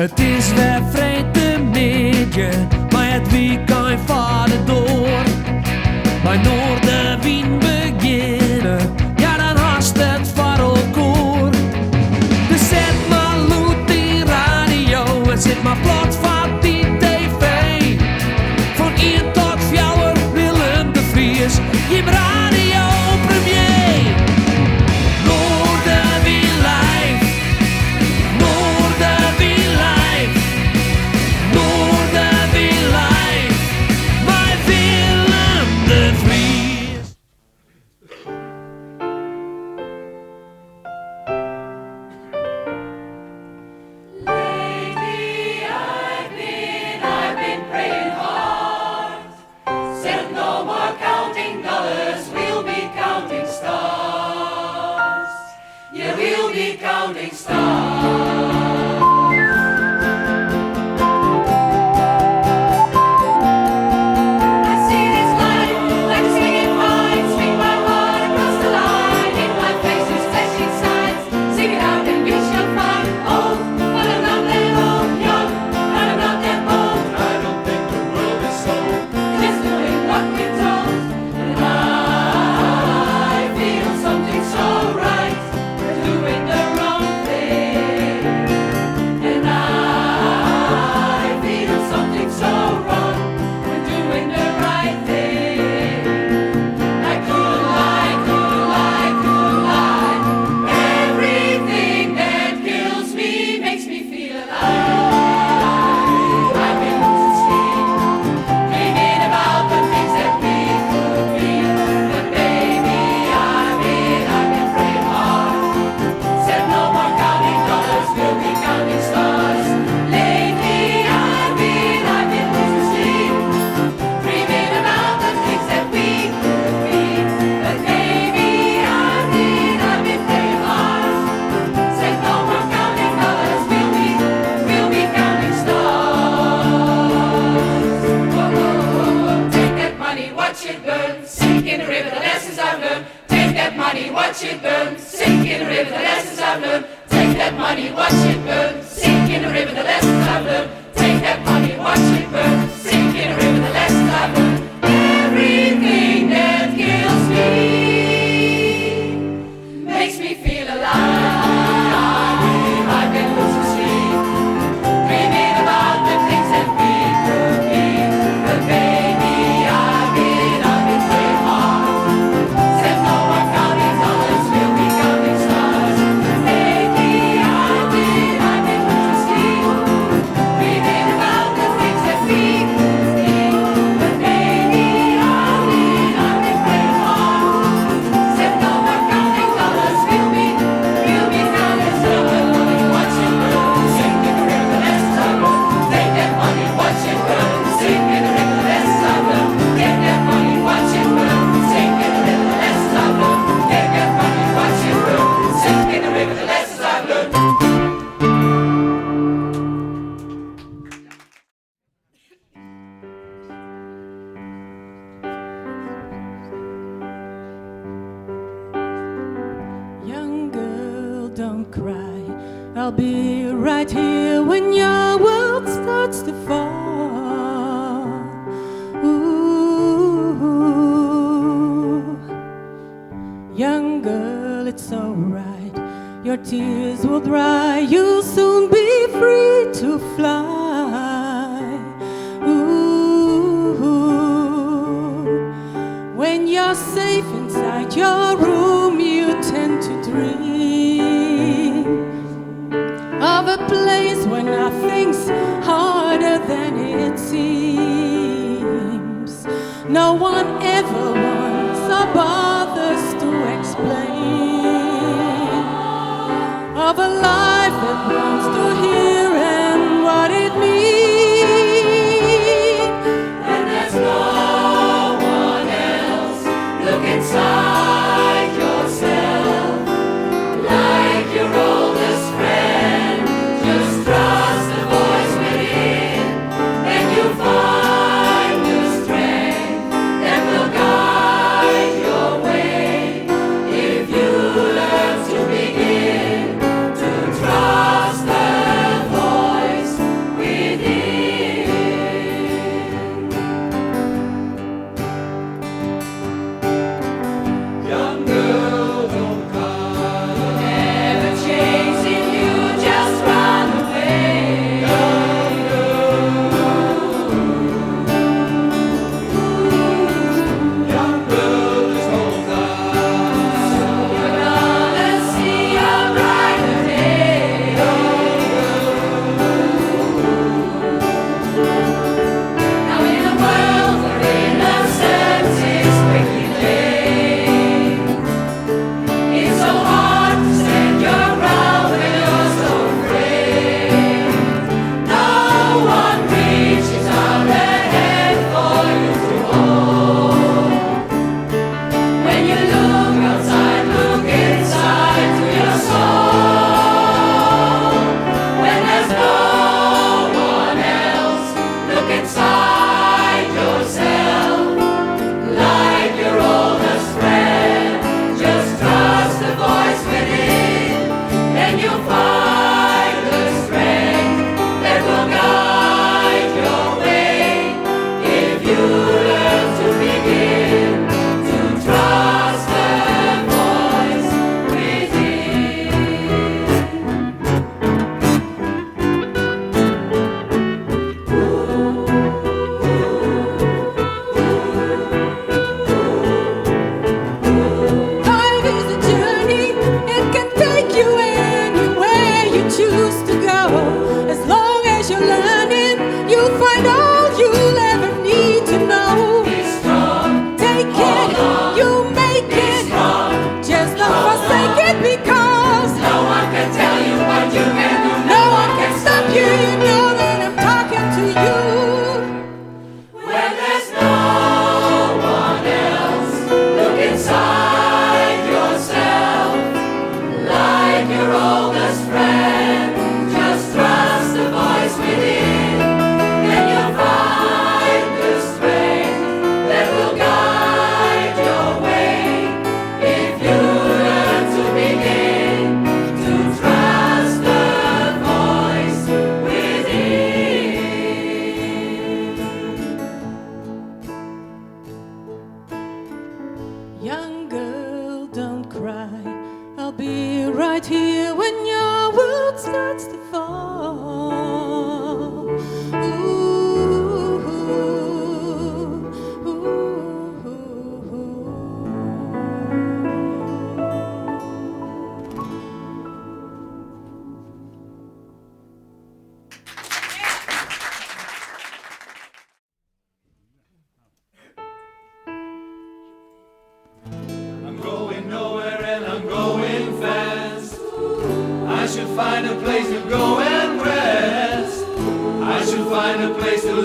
Het is weer vrijdagmiddag, maar het weekend vaart door. Bij Noorderwind beginnen, ja dan haast het voor elkaar. Dus zet maar loet die radio en zet maar plat van die tv. Van 1 tot 4 Willem de Vries, je radio premier. Noorderwind live, Noorderwind live, Noorderwind live, bij Willem de Vries. Lately I've been praying hard. Said no more counting dollars, we'll be counting stars. Yeah, we'll be counting stars. I see this light like a swinging vine, swing my heart across the line. In my face is flashing signs, sing it out and we shall find. Old, but I'm not that old, young, but I'm not that bold. I don't think the world is sold, just doing what we're told. And I feel something so right, we're doing the wrong thing. And I feel something so wrong, we're doing the right thing. I could lie, could lie, could lie. Everything that kills me makes me feel alive. I've been losing sleep, dreaming about the things that we could be. But baby, I've been praying hard. Said no more counting dollars, we'll be counting stars. Lately I've been losing sleep, dreaming about the things that we could be. But baby, I've been praying hard. Said no more counting dollars, we'll be counting stars. Whoa, whoa, whoa, whoa. Take that money, watch it burn, sink in the river, the lessons I've learned. Take that money, watch it burn, sink in the river, the lessons I've learned. Take that money, watch it burn, sink in the river, the lessons I've learned. Take that money, watch it burn, sink in the river, the lessons I've learned. Everything that kills me makes me feel alive. I've been losing sleep, dreaming about the things that we could be. But baby, I've been praying hard. Said no more counting dollars, we'll be counting stars. Lately I've been losing sleep, dreaming about the things that we could be. But baby, I've been praying hard. Said no more counting dollars, we'll be counting stars. Watch it burn, sink in the river, the lessons I've learned. Take that money, watch it burn, sink in the river, the lessons I've learned. Take that money, watch it burn, sink in the river, the lessons I've learned. Take that money, watch it burn, sink in the river, the lessons I've learned. Young girl, don't cry. I'll be right here when your world starts to fall. Ooh, young girl, it's alright. Your tears will dry. You'll soon be free to fly. Ooh, when you're safe inside your room, you tend to dream of a place where nothing's harder than it seems. No one ever wants or bothers to explain of a life that wants to hear and what it means. And there's no one else. Look inside yourself, like your oldest friend. Just trust the voice within, and you'll find the strength that will guide your way. If you learn to begin to trust the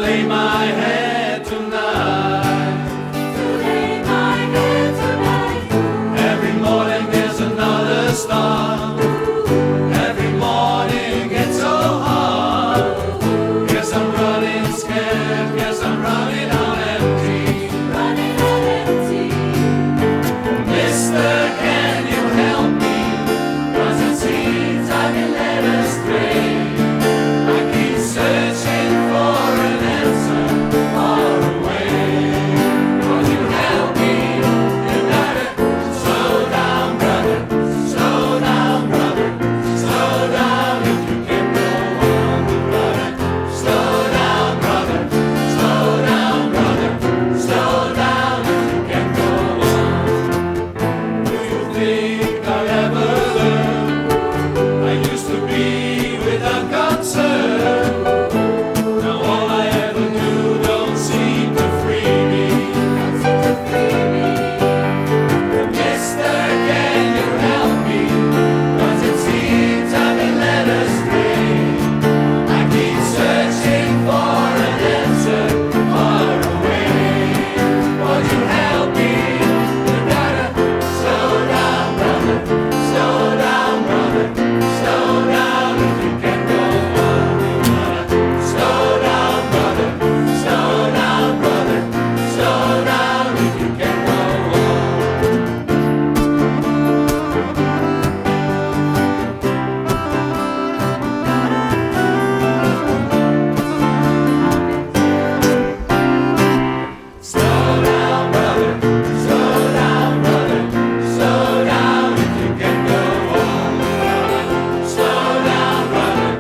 lay my head tonight. To lay my head tonight. Every morning there's another star. Every morning it's so hard. Guess I'm running scared. Guess I'm running on empty. Running on empty. Mister, can you help me? 'Cause it seems I've been led astray. I keep searching for an answer far away. Won't you help me? You gotta slow down, brother. Slow down, brother. Slow down if you can go on, brother. Slow down, brother. Slow down, brother. Slow down if you can go on. Do you think I'll ever learn? I used to be without concern. Now all I ever do don't seem to free me. Mister, can you help me? 'Cause it seems I've been led astray. I keep searching for an answer far away. Won't you help me? You gotta slow down, brother. Slow down, brother. Slow down if you can go on. You gotta slow down, brother. Slow down, brother. Slow down if you can go on. Slow down, brother. Slow down, brother. Slow down if you can go on. Slow down, brother.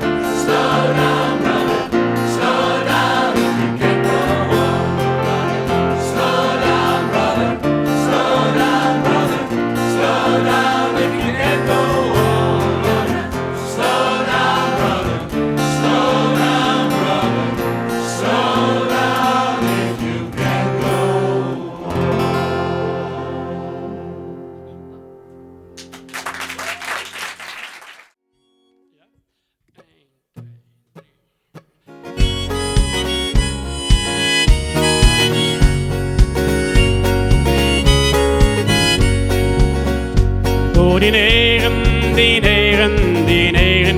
Slow down, brother. Slow down if you can go on. Slow down, brother. Slow down, brother. Slow down if you can go on. Slow down, brother. Slow down, brother. Slow down if you can go Oh, die negen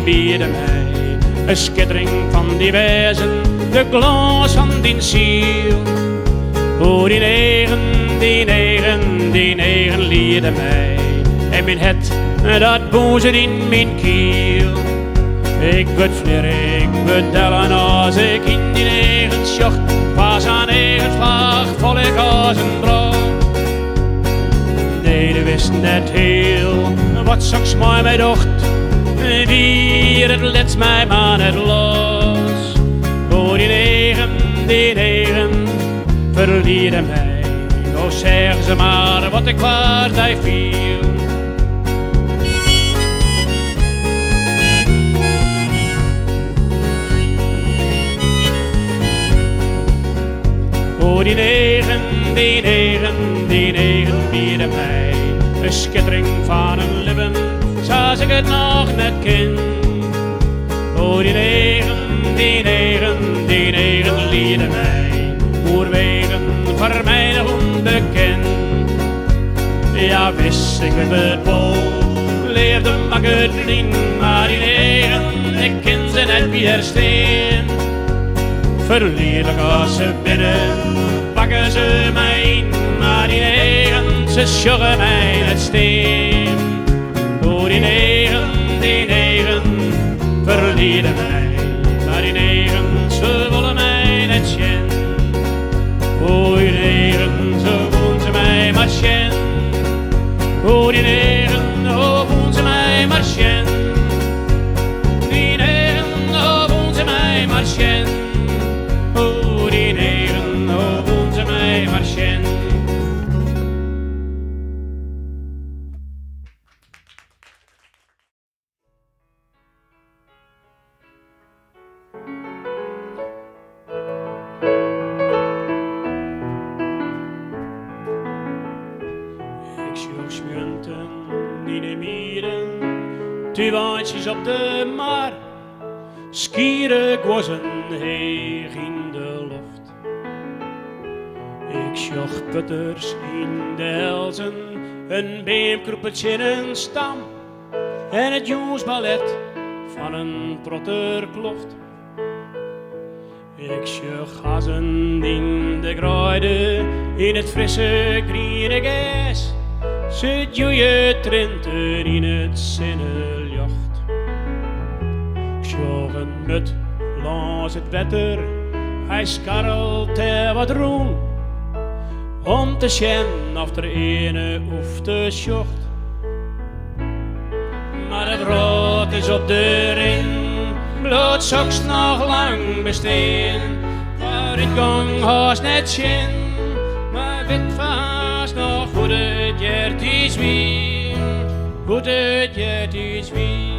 bieden mij een schittering van die wijzen, de glans van die ziel. Oh, die negen lieden mij en mijn het, dat boezem in mijn kiel. Ik word vleer, ik word tellen als ik in die negen sjocht, pas aan negen slag vol ik als een brood. Nee, de wist net heel wat straks mooi mij docht. Wie het let mij maar net los. Oh, die negen verlieren mij. Oh, zeg ze maar wat ik waard hij viel. Oh, die negen bieden mij een schittering van een leven, zoals ik het nog net ken. Oh, die negen lieden mij, oerwegen voor mij nog onbekend. Ja, wist ik het wel, leefde maar goed niet, maar die negen, ik ken ze net weer steen. Verlierlijk als ze binnen, pakken ze mij in, maar die negen, ze sjoggen mij het steen. Oh, die negen verlieren mij, maar die negen, ze willen mij net zien. Oh, die negen, zo voelen ze mij maar zien. Oh, die negen, oh, voelen ze mij maar zien. Die negen, oh, voelen ze mij maar zien. Oh, die negen, oh, voelen ze mij maar zien. Tuwaantjes op de mar, skieren gozen heeg in de lucht. Ik zag putters in de helzen, een beemkroepeltje in een stam en het jongensballet van een trotterkloft. Ik zag hazen in de kruiden, in het frisse groene gas. Ze joeien trinten in het zinnenjacht. Ik zag een nut langs het wetter, hij scharrelt er wat roem. Om te zien of er ene of de sjocht. Maar het brood is op de ring, bloed zoks nog lang besteen. Maar ik gang haast net zien, maar wit vast nog goed het jaar is wien. Goed het jaar is wien.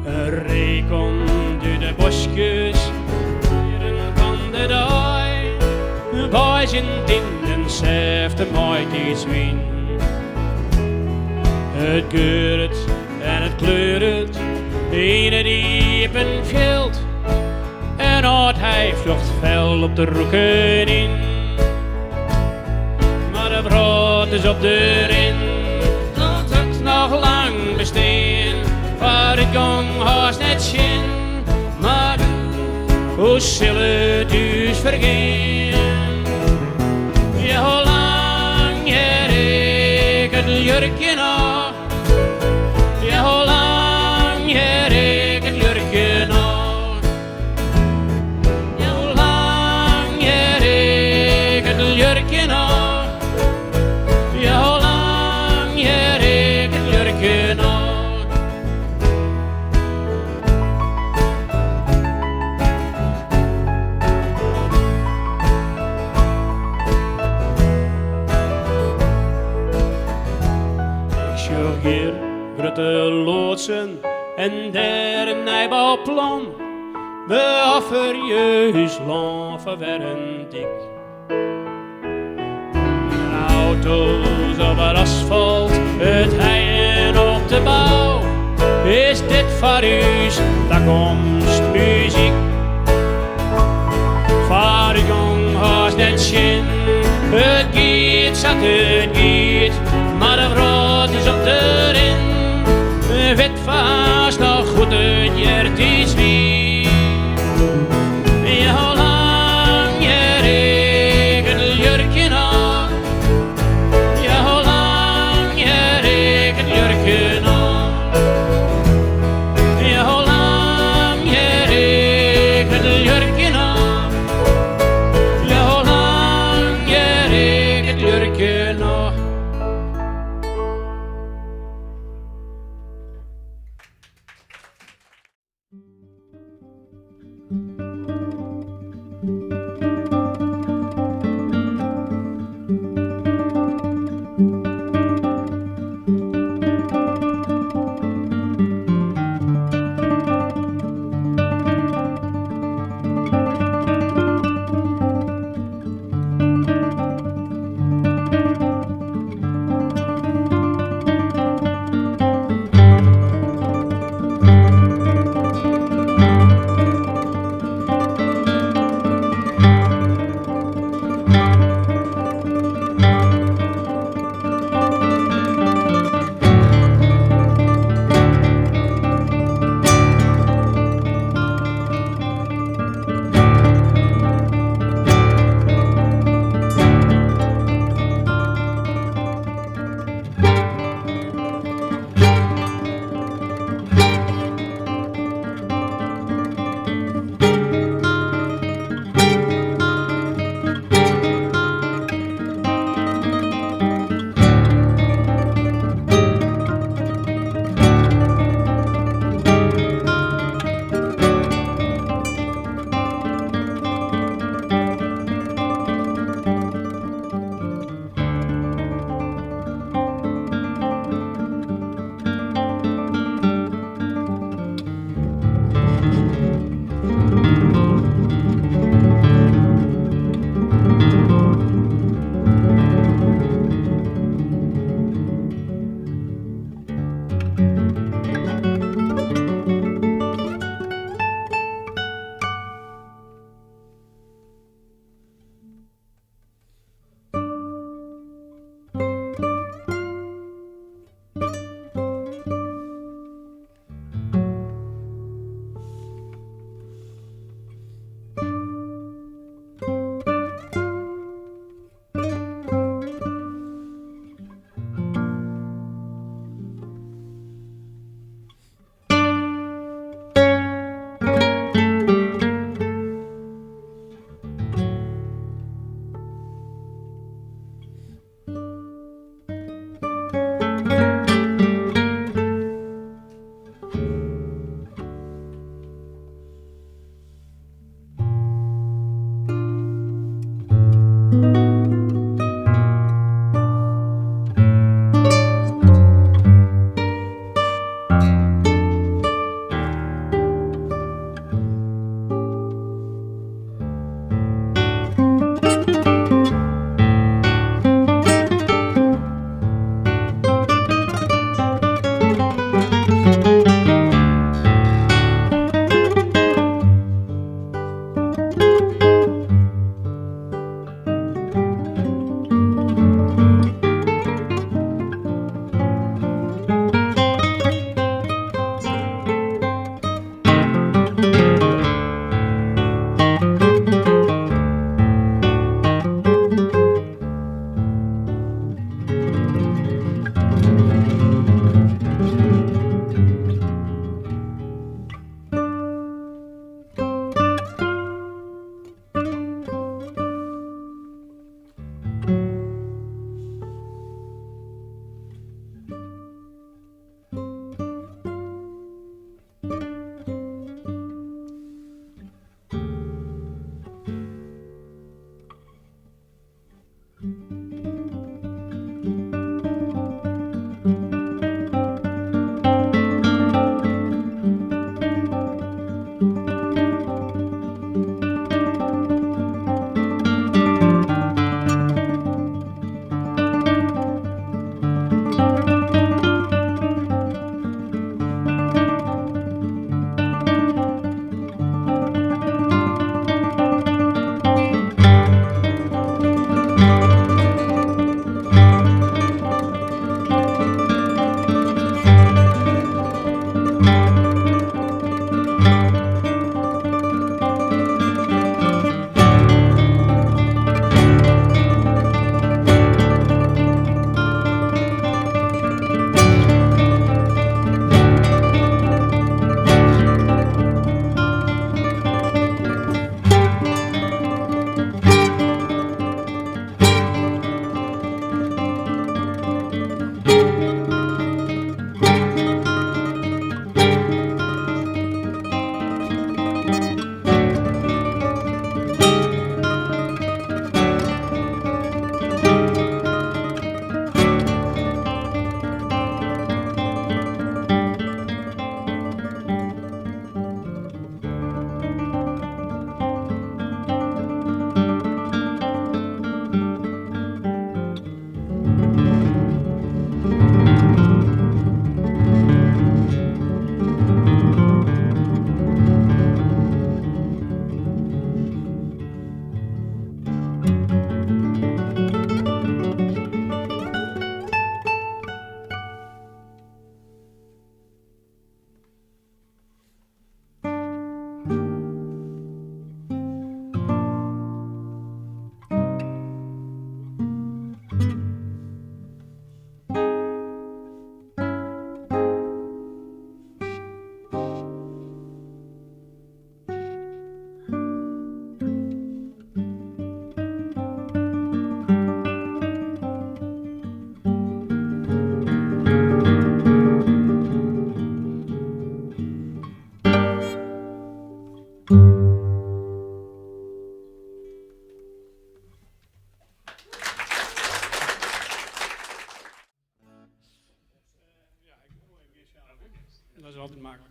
Er rekent door de bosjes, hier van de dag. Boys in tinden zefte mooi iets wien. Het geurt en het kleurt in het diepe veld. En oud hij vlucht fel op de roeken in. Maar de brood is op de rin, dat het nog lang besteen. Waar ik gang haast net zien, maar hoe zullen dus vergeen? Hoe lang ik het jurkje nog? Ja, hoe lang ik het jurkje nog? Ja, hoe lang ik het jurkje nog? Ja, hoe lang ik het jurkje nog? Hier grote loodsen en der een nijbouwplan. We offer je huis lang verwerren dik. Auto's op het asfalt, het heien op de bouw. Is dit voor u toekomstmuziek? Voor de jong haast net zien, het giet, zat het giet. Maar de brood is op de rin, wit vast nog goed het jaar is wie. Ja, hoe lang ik het jurkje nog? Ja, hoe lang ik het jurkje nog? Ja, hoe lang ik het jurkje nog? Ja, hoe lang ik het jurkje nog? Dat is altijd makkelijk.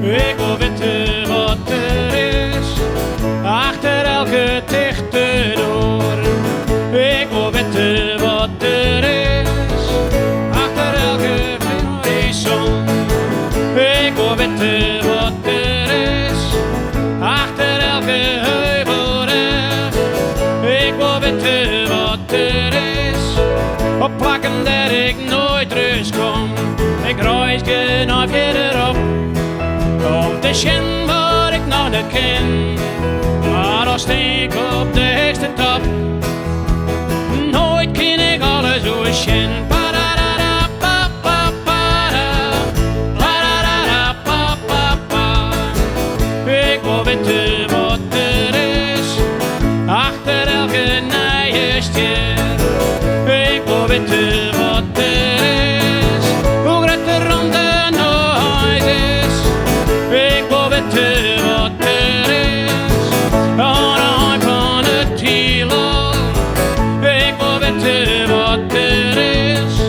Ik wil weten wat er is, achter elke dichte deur. Ik wil weten wat er is, achter elke horizon. Ik wil weten wat er is, achter elke heuvelrug. Ik wil weten wat er is, op plekken dat ik nooit rust kom. Ik reis genoeg verderop, om te zien wat ik nog niet ken. Maar als ik op de hoogste top, nooit ken ik alles zo zien. Ik wil weten wat er is, achter elke nieuwe ster. Ik wil weten wat er is, hoe groot de ronde nooit is. Ik wil weten wat er is, aan van het heelal. Ik wil weten wat er is,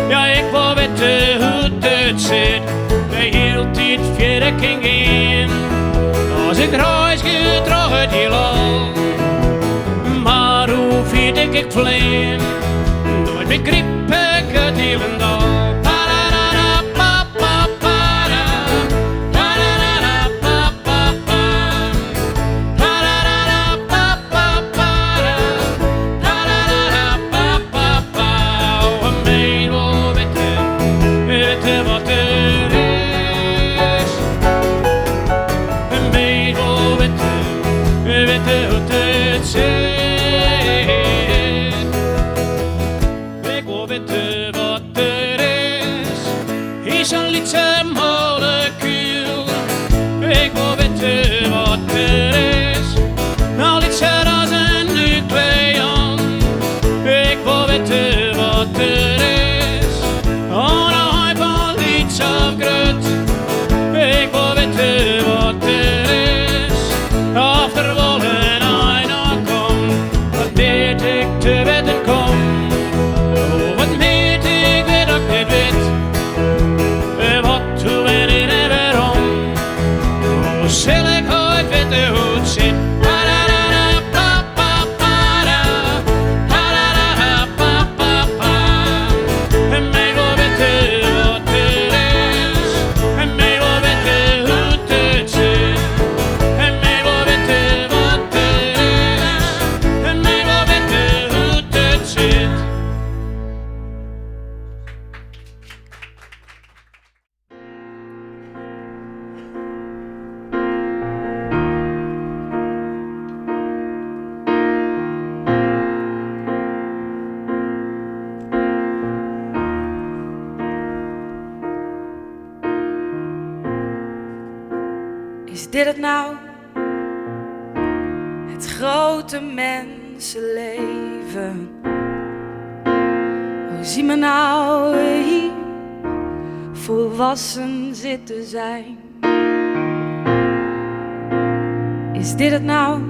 ja ik wil weten hoe het zit. De hele tijd verder kan gaan, als ik reis gedrag het heelal. Maar hoe ver ik vleem, nooit begrip ik het helemaal. Ik wil weten wat er is, is een liedje molecuul. Ik wil weten wat er is, nou liedje als een nucleon. Ik wil weten wat er is, oh nou hij van liedje of grut. Ik wil weten wat er is, of er wollen hij nog komt, wat weet ik te weten kom. Oh, wat weet ik weet ook niet weet, wat, hoe en in en waarom. Oh, zal ik ooit weten hoe het zit. Is dit het nou? Het grote mensenleven. Oh, zie me nou hier volwassen zitten zijn. Is dit het nou?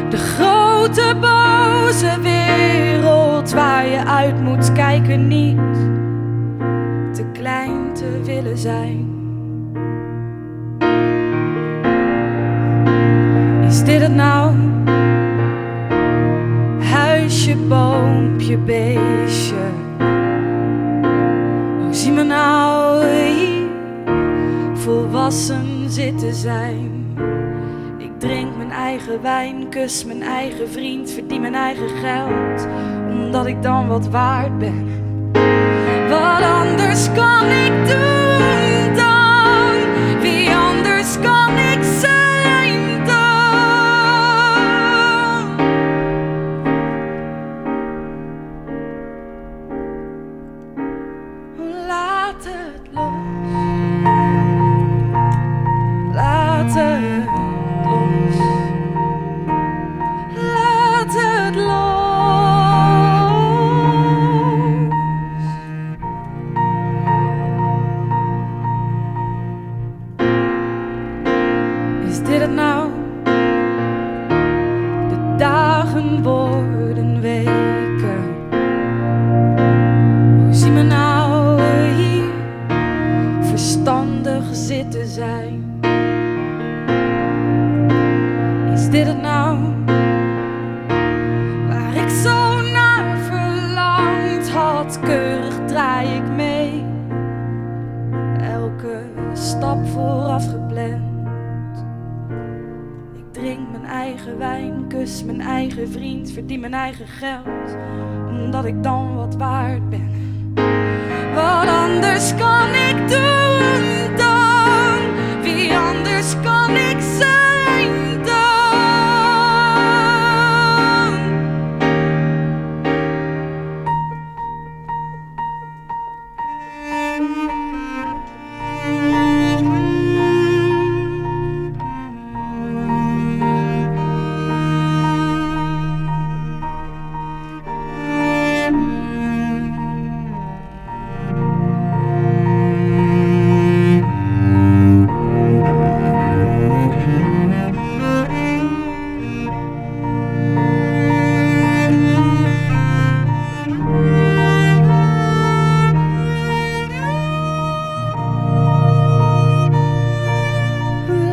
De grote boze wereld waar je uit moet kijken, niet te klein te willen zijn. Is dit het nou? Huisje, boompje, beestje. Oh, zie me nou hier volwassen zitten zijn. Ik drink mijn eigen wijn, kus mijn eigen vriend, verdien mijn eigen geld, omdat ik dan wat waard ben. Wat anders kan ik doen dan? Wie anders kan ik zijn dan? Laat het los. Laat het los. Laat het los. Is dit het nou? De dagen worden weken. Hoe zie me nou hier verstandig zitten zijn? Is dit het nou? Waar ik zo naar verlangd had, keurig draai ik mee. Elke stap vooraf gepland. Ik drink mijn eigen wijn, kus mijn eigen vriend, verdien mijn eigen geld, omdat ik dan wat waard ben. Wat anders kan ik doen dan? Wie anders kan ik zijn dan?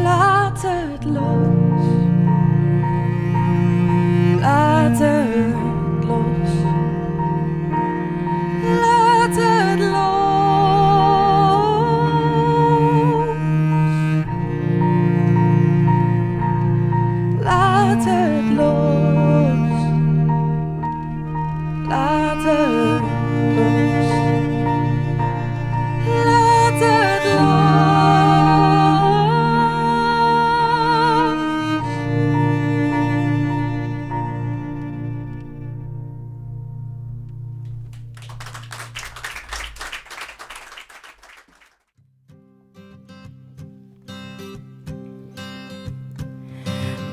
Laat het los. Laat het los. Laat het los. Laat het los. Laat het los. Laat het los.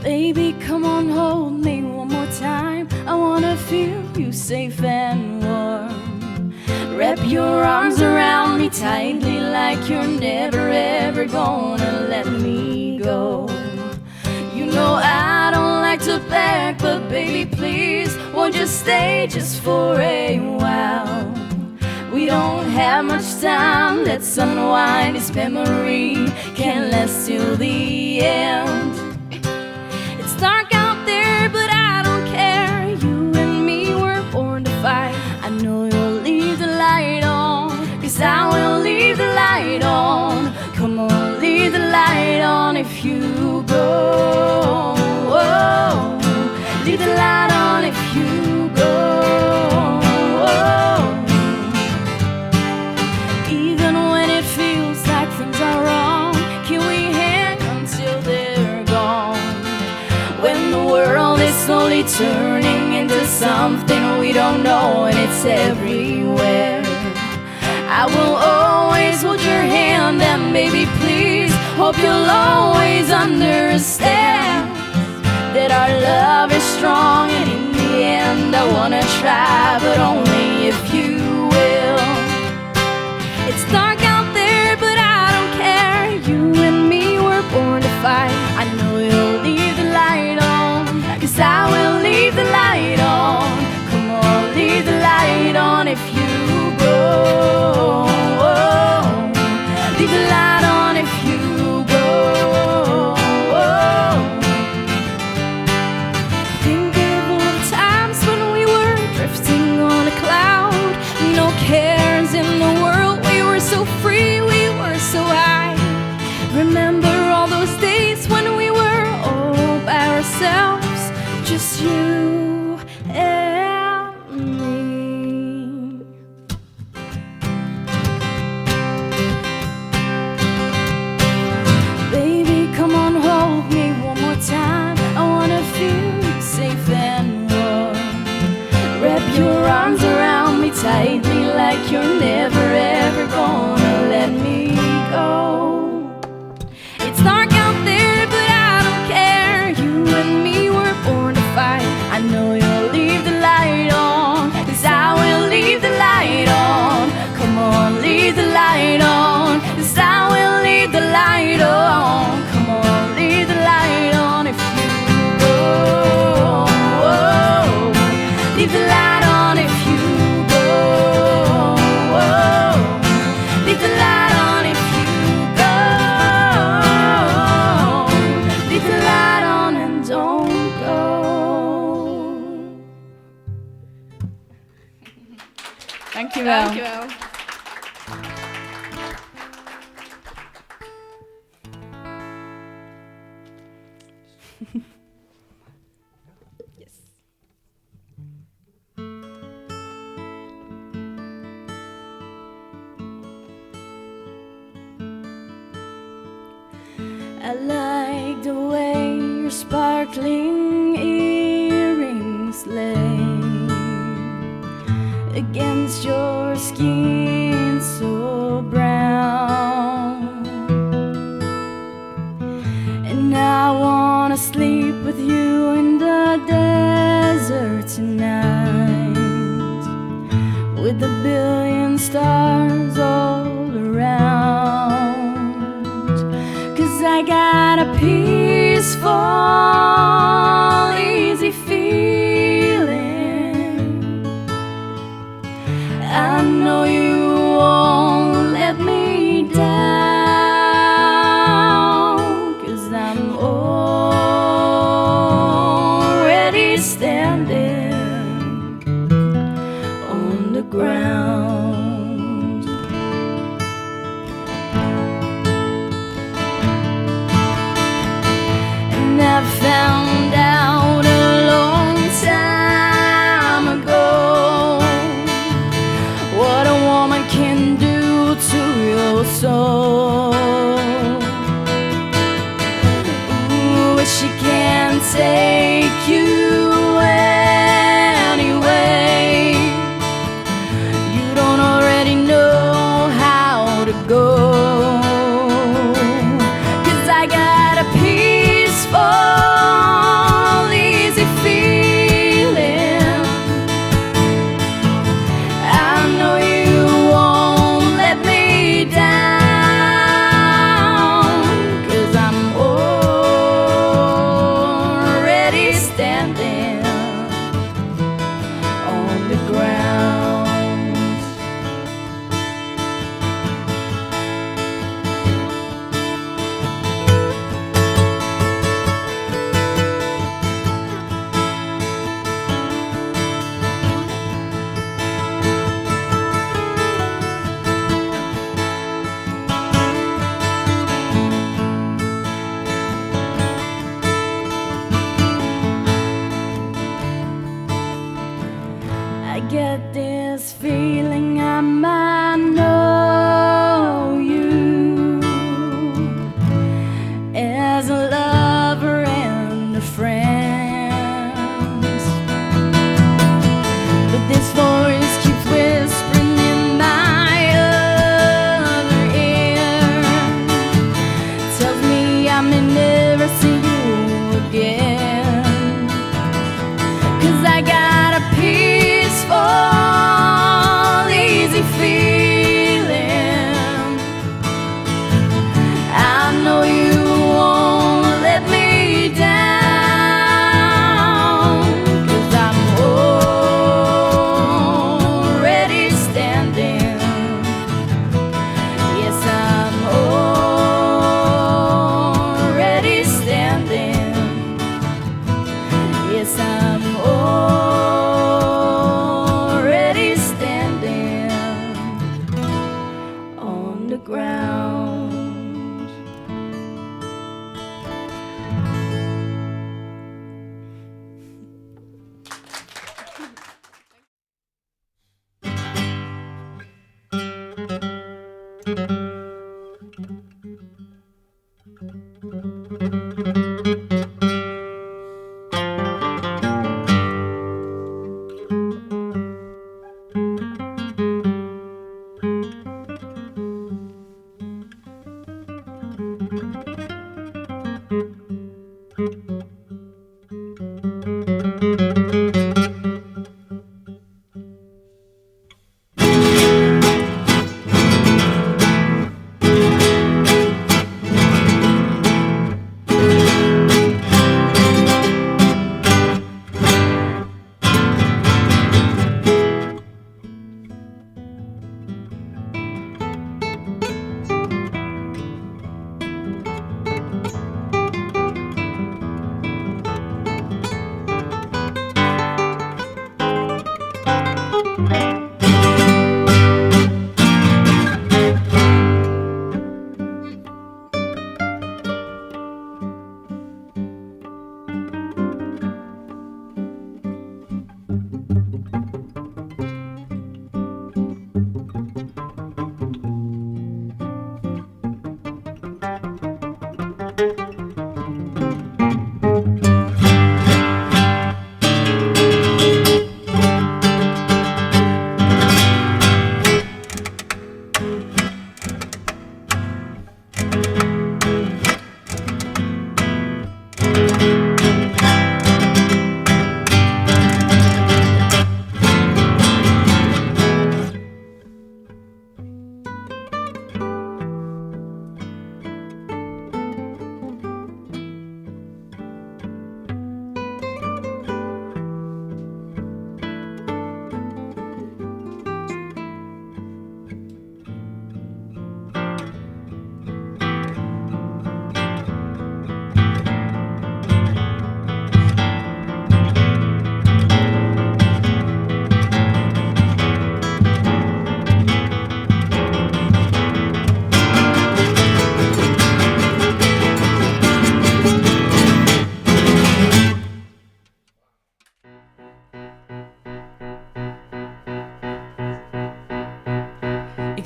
Baby, come on, hold me one more time. I wanna feel you safe and warm. Wrap your arms around me tightly like you're never ever gonna let me go. You know I don't like to beg, but baby, please, won't you stay just for a while? We don't have much time, let's unwind this memory. Can't last till the end. It's dark out there, but I don't care. You and me were born to fight. I know you'll leave the light on, 'cause I will leave the light on. Come on, leave the light on if you go. Oh, leave the light on if you go. Oh. Even when it feels like things are wrong, can we hang until they're gone? When the world is slowly turning into something we don't know and it's everywhere, I will always hold your hand and baby, please, hope you'll always understand that our love is strong and in the end I wanna try, but only if you will. It's dark out there, but I don't care. You and me were born to fight. I know you'll leave the light on, 'cause I will leave the light on. Come on, leave the light on if you go. Oh, leave the light on if you go. Oh. Think of all the times when we were drifting Dankjewel. Dankjewel. I like the way your sparkling earrings lay against your skin so brown. And I wanna sleep with you in the desert tonight, with a billion stars all around. 'Cause I got a peaceful, easy feeling. I know you won't let me down, 'cause I'm already standing on the ground. And I found out a long time ago what a woman can do to your soul. Ooh, but she can't take you anyway. You don't already know how to go. 'Cause I got a peaceful, easy feeling. I know you won't let me down, 'cause I'm already standing on the ground.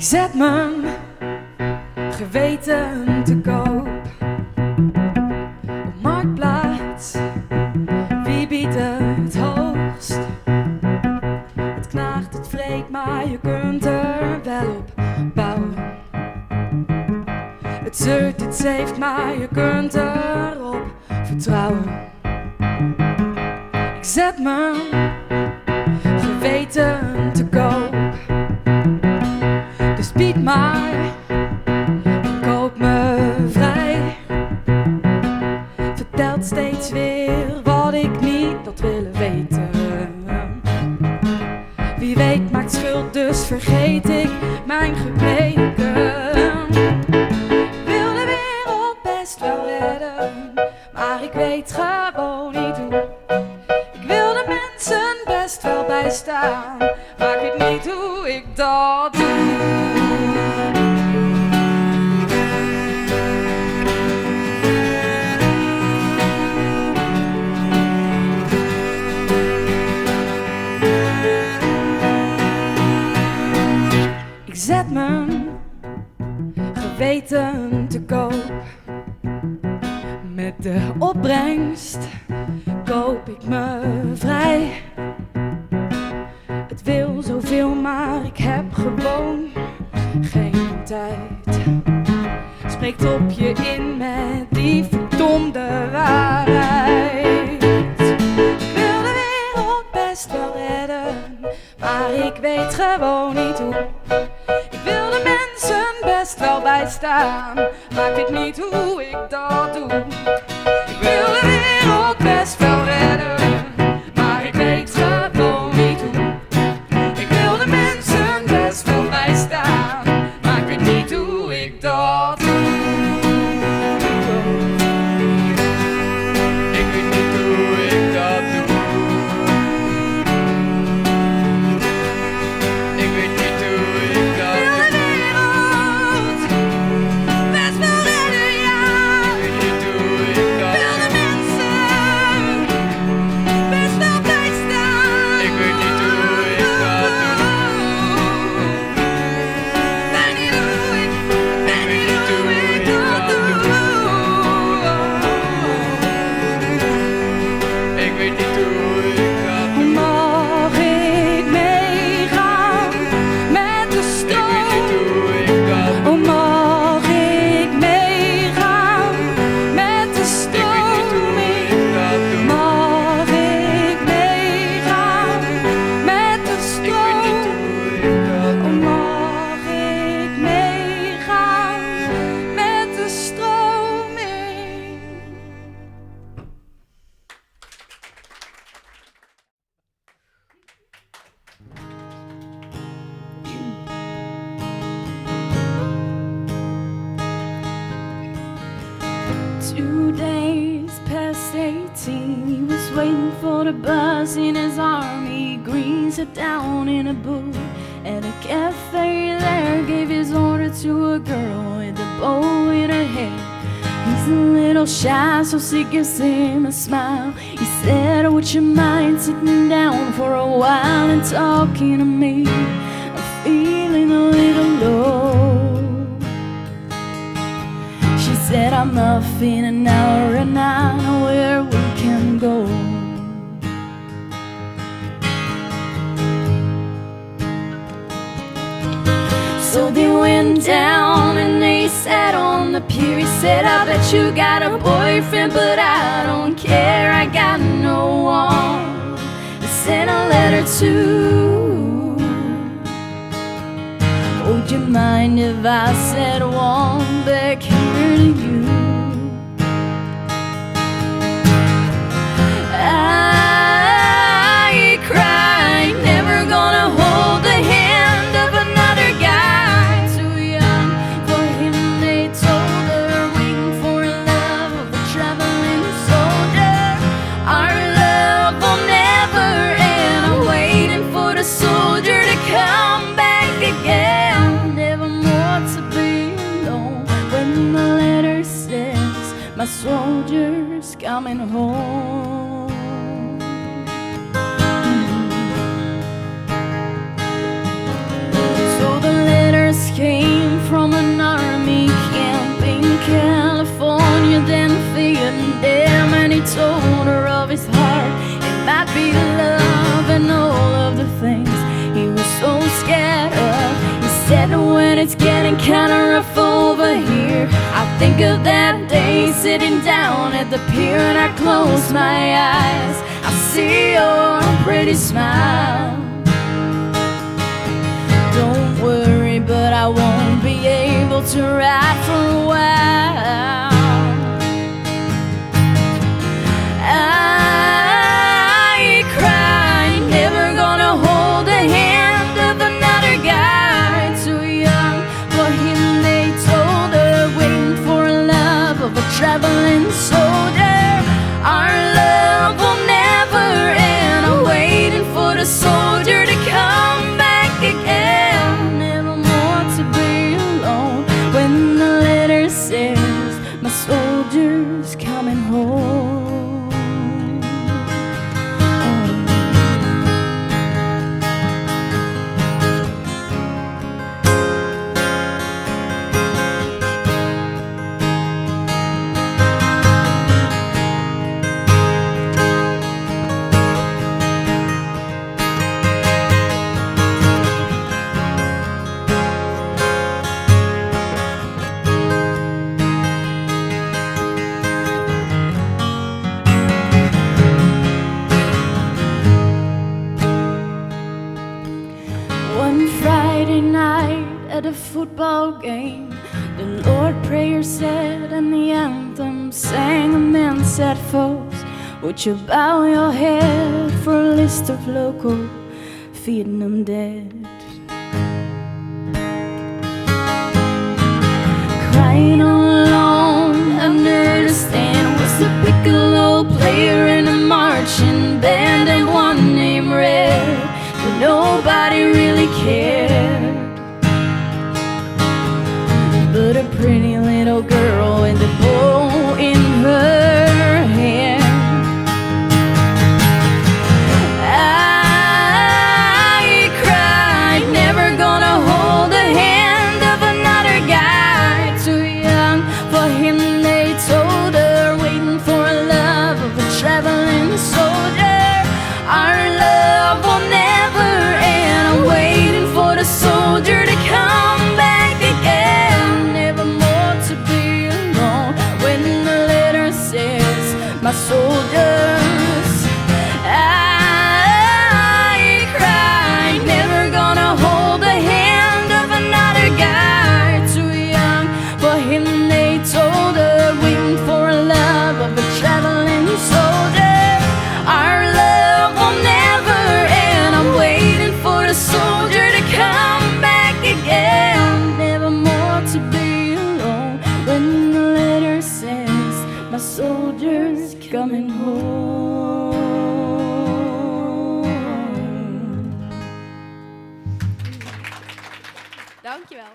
zet mijn geweten te koop. Op Marktplaats, wie biedt het hoogst? Het knaagt, het vreet, maar je kunt er wel op bouwen. Het zeurt, het zeeft, maar je kunt erop vertrouwen. Ik zet mijn geweten te koop. Dus bied maar, koop me vrij. Vertelt steeds weer wat ik niet had willen weten. Wie weet maakt schuld, dus vergeet ik mijn gebreken. Ik wil de wereld best wel redden, maar ik weet gewoon niet hoe. Ik wil de mensen best wel bijstaan, maar ik weet niet hoe ik dat doe. Ik zet mijn geweten te koop. Met de opbrengst koop ik me vrij. Het wil zoveel, maar ik heb gewoon geen tijd. Spreekt op je in met die verdomde waarheid. Ik wil de wereld best wel redden, maar ik weet gewoon niet hoe. Ik wil de mensen best wel bijstaan, maar ik weet niet hoe ik dat doe. Ik wil de wereld best wel redden, maar ik weet gewoon niet hoe. Ik wil de mensen best wel bijstaan, maar ik weet niet hoe ik dat doe. Ik weet niet hoe ik dat doe. Ik weet niet hoe ik dat doe. Ik wil de wereld best wel redden, ja. Ik weet niet hoe ik dat doe. Ik wil de mensen best wel bijstaan. Ik weet niet hoe ik dat doe. Ik weet niet hoe ik dat doe. Ik weet niet hoe ik dat doe. Mag ik meegaan met de stroom? Ik weet niet hoe ik dat doe. Oh, mag ik meegaan met de stroming? Mag ik meegaan met de stroom? Oh, mag ik meegaan met de stroming? Two days past 18, he was waiting for the bus in his army green. Sat down in a booth at a cafe there, gave his order to a girl with a bow in her hair. He's a little shy, so she gives him a smile. He said, would you mind sitting down for a while and talking to me? I'm feeling a little low. She said, I'm off in an hour and I know where we can go. So they went down and they sat on the pier. He said, I bet you got a boyfriend, but I don't care. I got no one to send a letter to. Would you mind if I said one back here to you? I cried, never gonna hold the hand of another guy. Too young for him, they told her, waiting for love of a traveling soldier. Our love will never end. I'm waiting for the soldier to come back again. Never more to be alone when the letter says my soldier's coming home. feeling kinda rough over here. I think of that day sitting down at the pier and I close my eyes. I see your pretty smile. Don't worry, but I won't be able to ride for a while. I cried, never gonna hold the hand of another guy. Too young for him, they told her, waiting for love of a traveling soldier. Our love will never end. I'm waiting for the soldier to come back again. Never more to be alone when the letter says my soldier's coming home. One Friday night at a football game, the Lord prayer said and the anthem sang. A man said, folks, would you bow your head for a list of local Vietnam dead? Crying all alone under the stand was a piccolo player in a marching band and one named Red. But nobody really cared. But a pretty little girl with a bow in her hair. I cried, never gonna hold the hand of another guy. Too young for him, they told her, waiting for love of a traveling soldier. Our love will never end. I'm waiting for the soldier to come back again. Never more to be alone when the letter says my soldiers. I cried, never gonna hold the hand of another guy. Too young for him, they told her, waiting for love of a traveling soldier. Our love will never end. I'm waiting for the soldier to come back again. Never more to be alone when the letter says my soldier's coming home. Dankjewel.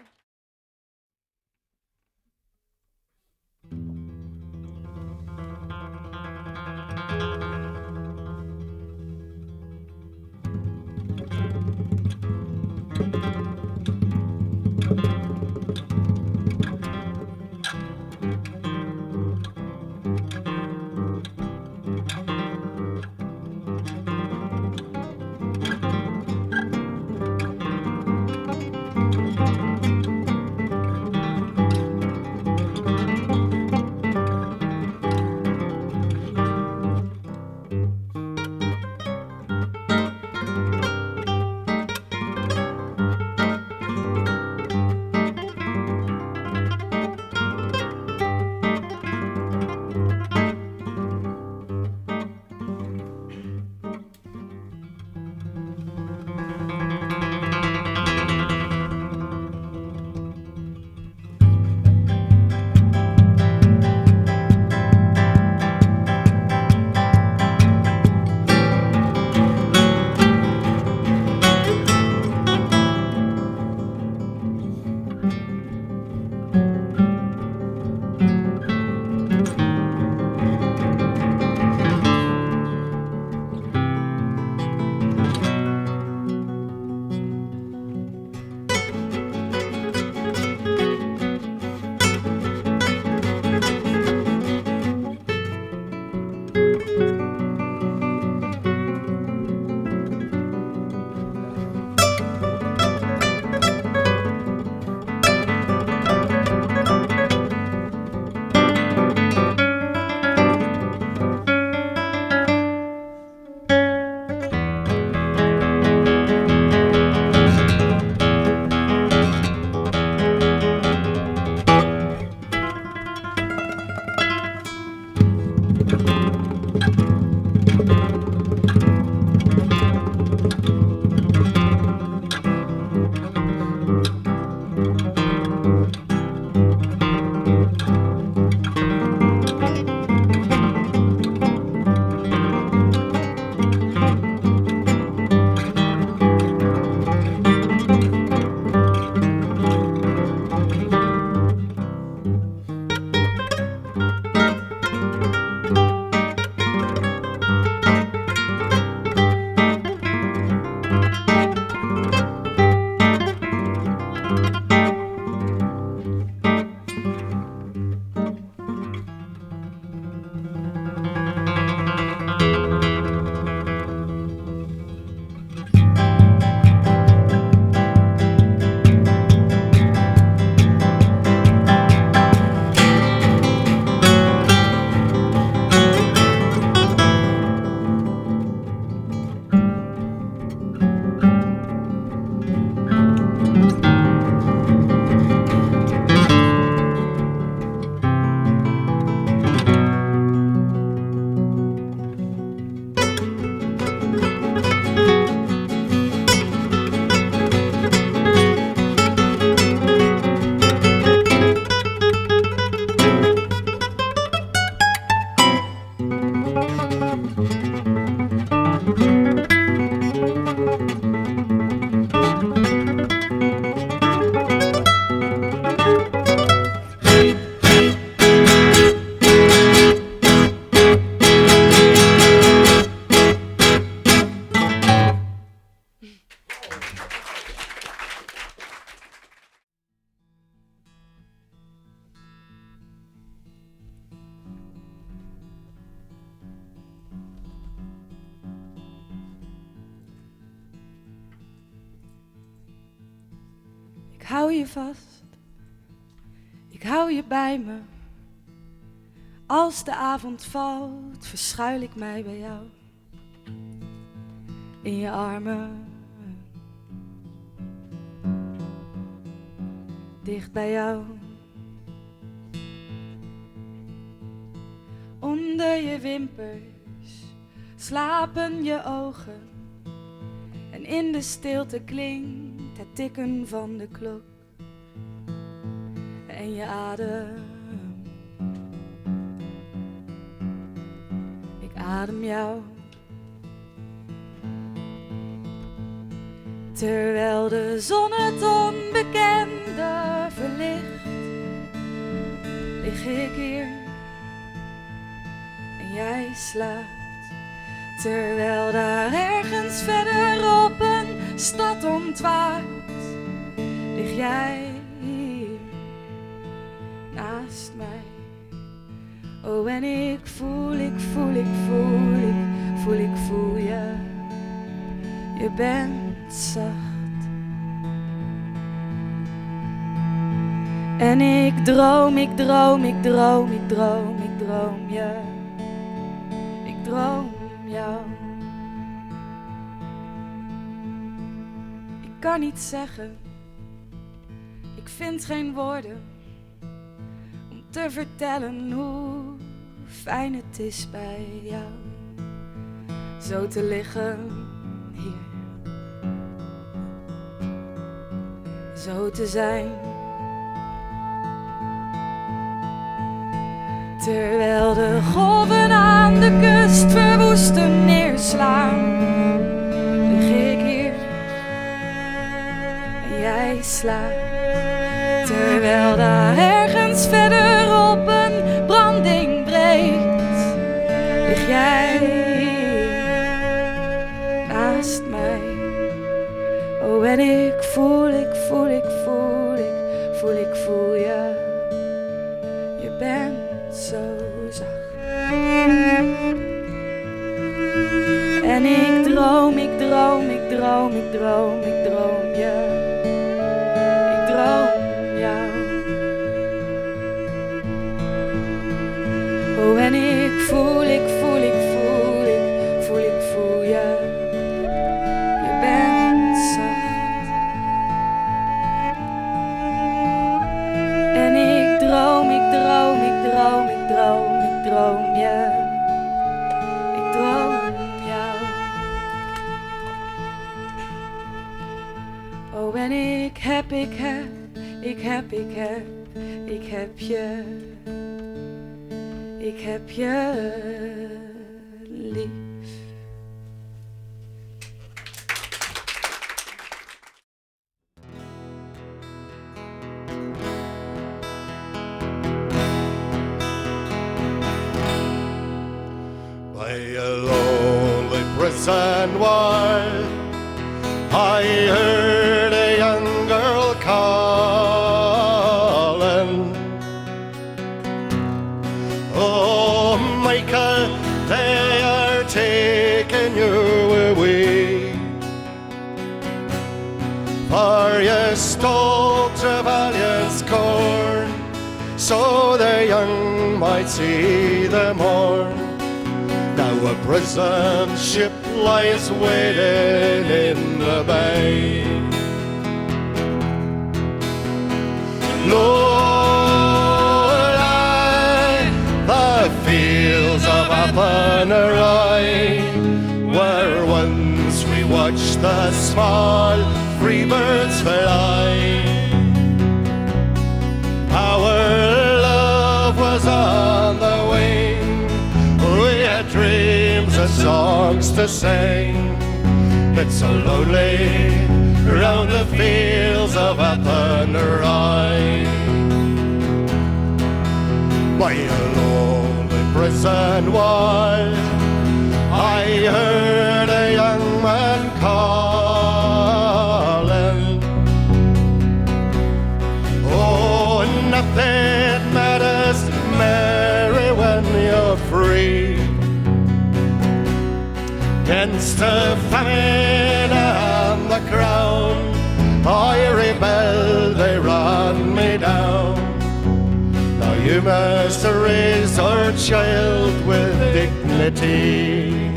hou je vast, ik hou je bij me. Als de avond valt, verschuil ik mij bij jou. In je armen, dicht bij jou. Onder je wimpers slapen je ogen. En in de stilte klinkt het tikken van de klok. En je adem, ik adem jou. Terwijl de zon het onbekende verlicht, lig ik hier en jij slaapt. Terwijl daar ergens verder op een stad ontwaakt, lig jij hier naast mij. Oh, en ik voel je. Je bent zacht. En ik droom je. Ik droom jou. Ik kan niet zeggen, ik vind geen woorden om te vertellen hoe fijn het is bij jou. Zo te liggen hier, zo te zijn. Terwijl de golven aan de kust verwoestend neerslaan, lig ik hier en jij slaapt. Terwijl daar ergens verder op een branding breekt, lig jij hier naast mij. Oh, en ik voel je. Je bent zo zacht. En ik droom je. Ik droom jou. Oh, en ik voel je. Je bent zacht. En ik droom je. Ik droom jou. Oh, en ik heb je. Ik heb je lief. By a lonely prison wall, I heard a young girl calling. Oh, Michael, they are taking you away, for you stole Trevelyan's corn, so the young might see the morn. Now a prison ship lies waiting in the bay. Lord, the fields of Appanaroy, where once we watched the small free birds fly. Our love was on the wing, we had dreams and songs to sing. It's so lonely round the fields of Appanaroy. By a lonely prison wall, I heard a young man calling. Oh, nothing matters, Mary, when you're free. Against the famine and the crown, I rebelled we must raise our child with dignity.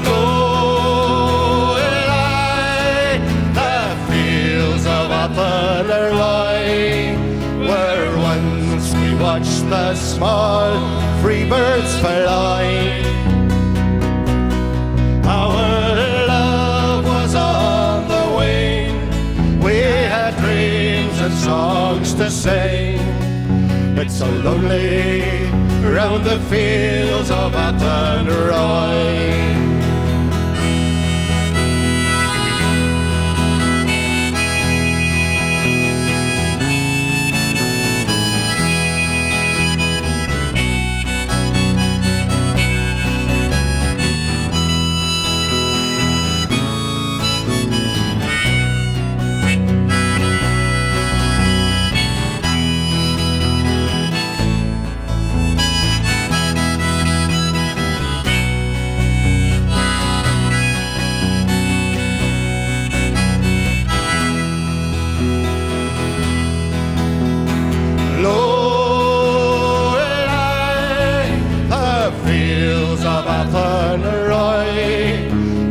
Oh, lie, the fields of Athenry, where once we watched the small free birds fly. Our love was on the wing, we had dreams and songs to sing. It's so lonely round the fields of Athenry.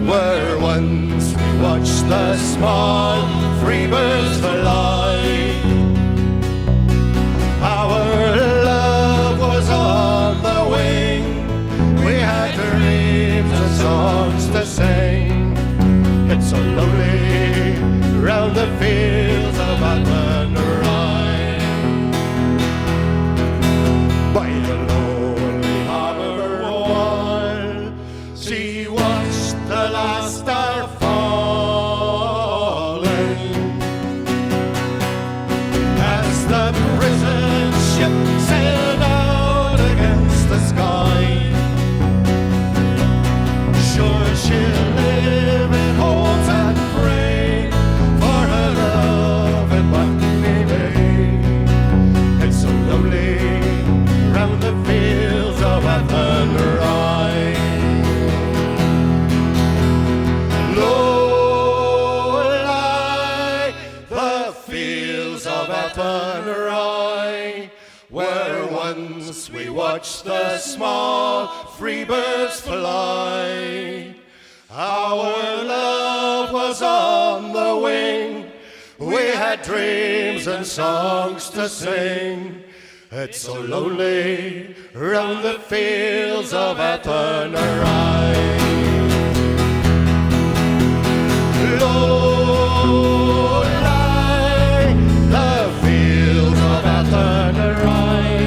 Where once we watched the small free birds fly. Our love was on the wing, we had dreams and songs to sing. It's so lonely round the fields of Athenry. By the lonely harbour wall, she watched the last star falling as the prison ship sailed out against the sky. Sure she'll live in hope and pray for her love in Botany Bay. It's so lonely round the fields of Athenry. Low lie the fields of Athenry, where once we watched the small free birds fly. Our love was on the wing, we had dreams and songs to sing. It's so lonely round the fields of Athenry. Low lie the fields of Athenry,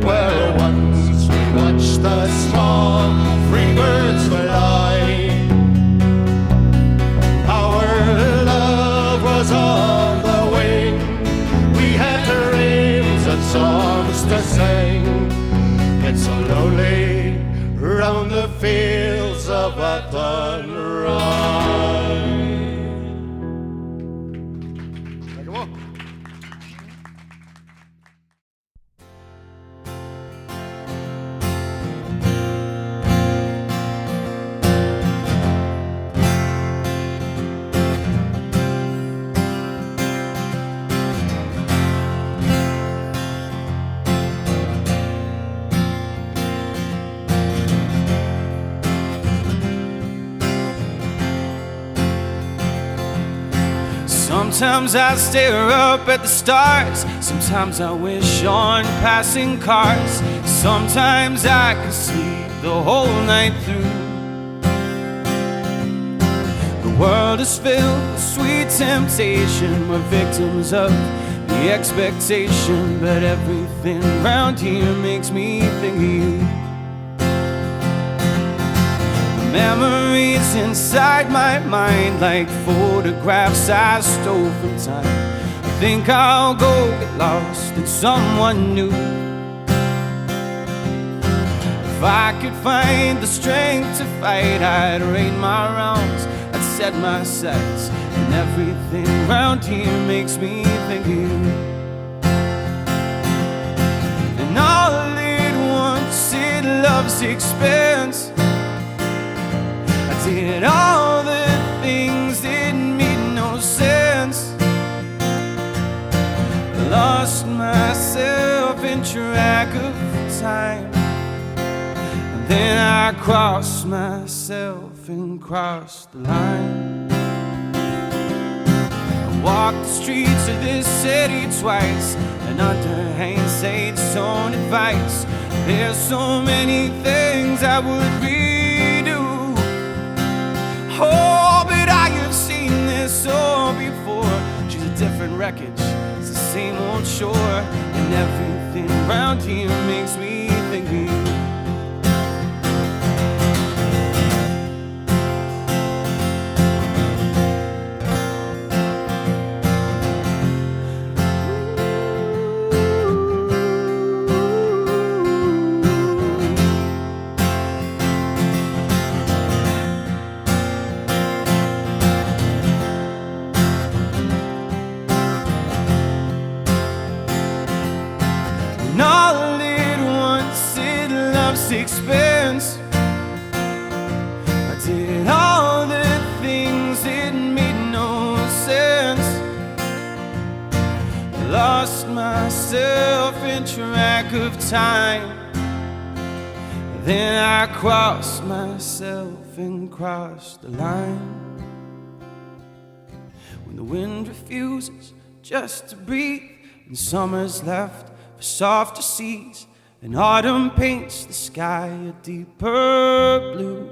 where once we watched the small free birds fly. Our love was on the wing, we had dreams and songs to sing. It's so lonely round the fields of Athenry. Sometimes I stare up at the stars, sometimes I wish on passing cars, sometimes I can sleep the whole night through. The world is filled with sweet temptation, we're victims of the expectation, but everything around here makes me think of you. Memories inside my mind, like photographs I stole from time. I think I'll go get lost in someone new. If I could find the strength to fight, I'd rain my wrongs, I'd set my sights, and everything around here makes me think of you. And all at once at love's expense, did all the things that made no sense. Well, track of time. And then I crossed myself and crossed the line. I walked the streets of this city twice, and under hindsight's own advice, there's so many things I would redo. Oh, but I have seen this all before. She's a different wreckage, it's the same old shore, and everything around here makes me think of you. Expense. I did all the things that made no sense. Lost myself in track of time. Then I crossed myself and crossed the line. When the wind refuses just to breathe, and summer's left for softer seas, and autumn paints the sky a deeper blue.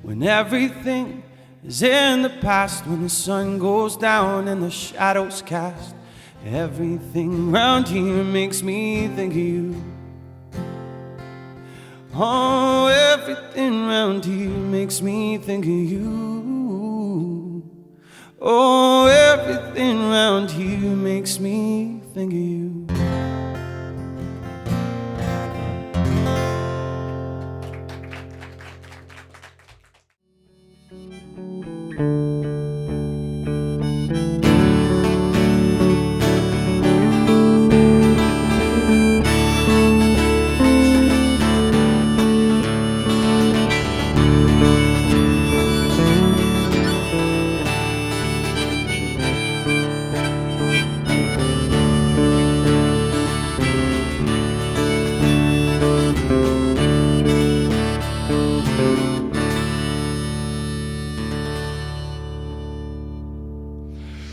When everything is in the past, when the sun goes down and the shadows cast, everything around here makes me think of you. Oh, everything around here makes me think of you. Oh, everything around here makes me think of you.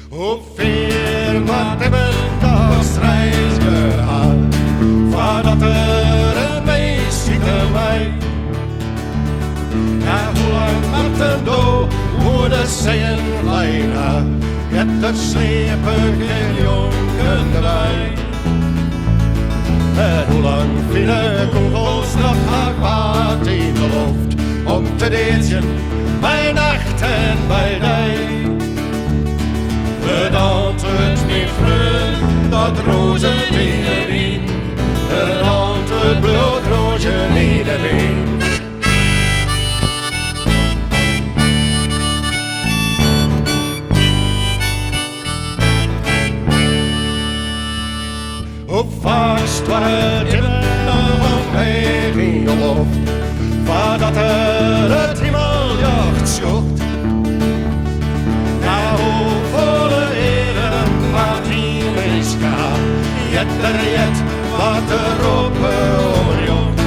Hoeveel wat hebben dat reis gehad, voordat een meisje ziet mij. Ja, hoe lang maakt het door, hoe de zeeën leiden, het er slepige jongen erbij. En hoe lang vielen kogels nog akbaat in de lucht, om te deeltjen bij nacht en bij dag. Het antwoord niet vreugd, dat roze iedereen. Het antwoord bloedroze iedereen. Hoe vast was het in de hemel lucht, voordat het hemeljacht schoot. Jet wat er op omjocht.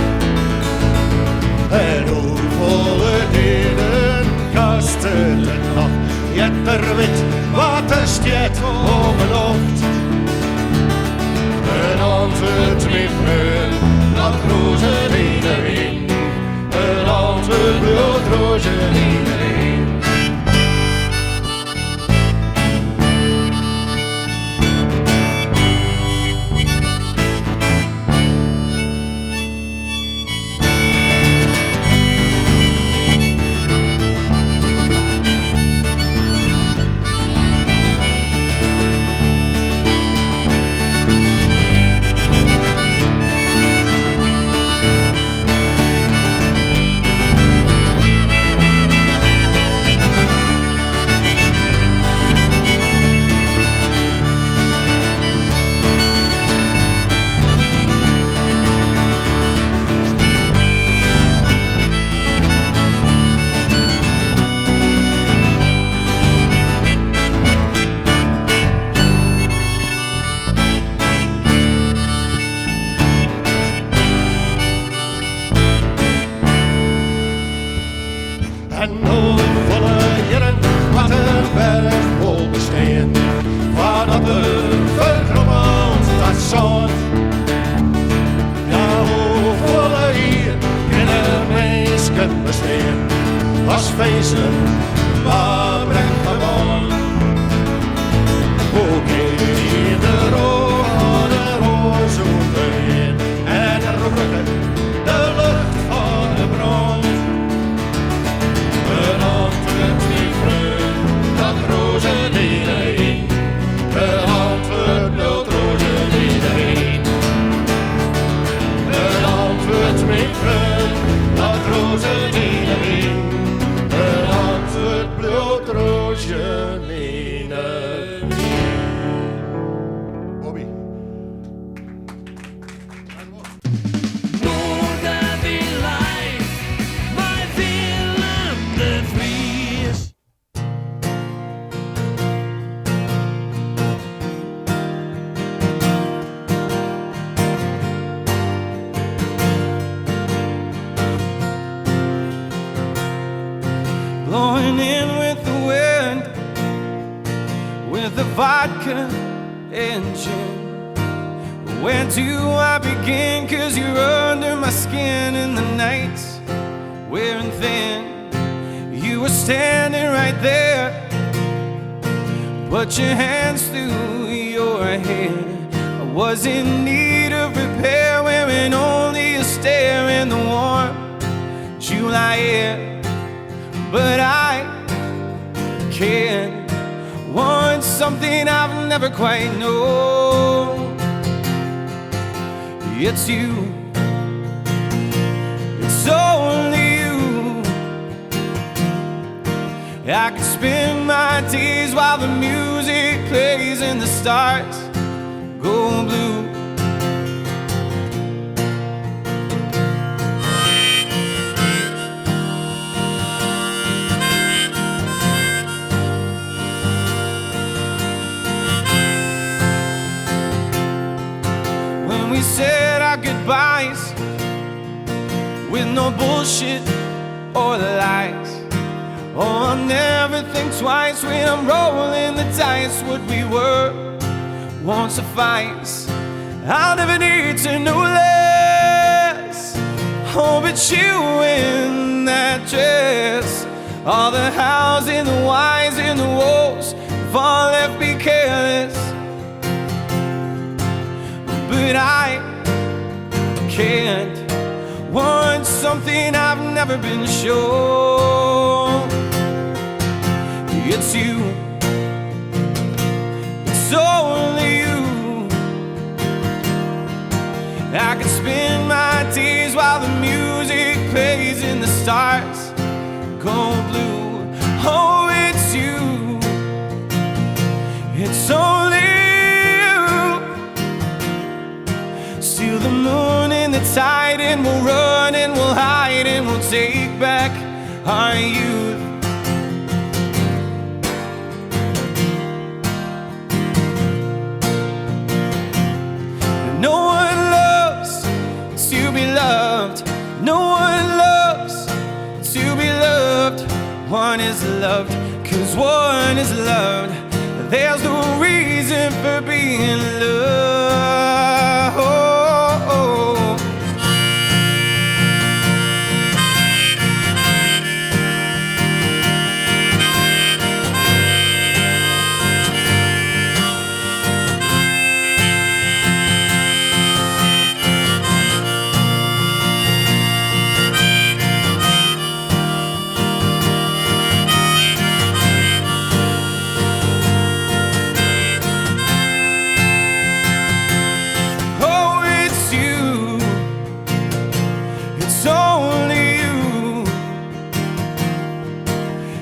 En hoeveel delen kasten het nog. Jet er wit wat er stiet omlocht. En antwoord met vreugd, dat roze iedereen. En antwoord bloedroze iedereen. feesten, maar breng gewoon. Oké, de roos overheen en rukken de lucht van de bron. Een antwoord niet vreugd, dat rozen iedereen. Een antwoord bloot rozen iedereen. Een antwoord met vreugd, dat rozen iedereen. Een antwoord bloot rozen iedereen. Bobby. Noorderwilijn, wij Willem de Vries. Blowing in with the wind, with the vodka and gin. Where do I begin? 'Cause you're under my skin in the nights wearing thin. You were standing right there, put your hands through your hair. I was in need of repair, wearing only a stare in the warm July air. But I can't want something I've never quite known. It's you, it's only you. I could spend my days while the music plays and the stars go blue. We said our goodbyes with no bullshit or lies. Oh, I'll never think twice when I'm rolling the dice. What we were won't suffice. I'll never need to know less. Oh, but you in that dress, all the hows and the whys and the woes have all left me careless. But I can't want something I've never been shown. It's you, it's only you. I can spend my days while the music plays and the stars go blue. Oh, it's you, it's only steal the moon and the tide, and we'll run and we'll hide and we'll take back our youth. No one loves to be loved. No one loves to be loved. One is loved 'cause one is loved. There's no reason for being loved.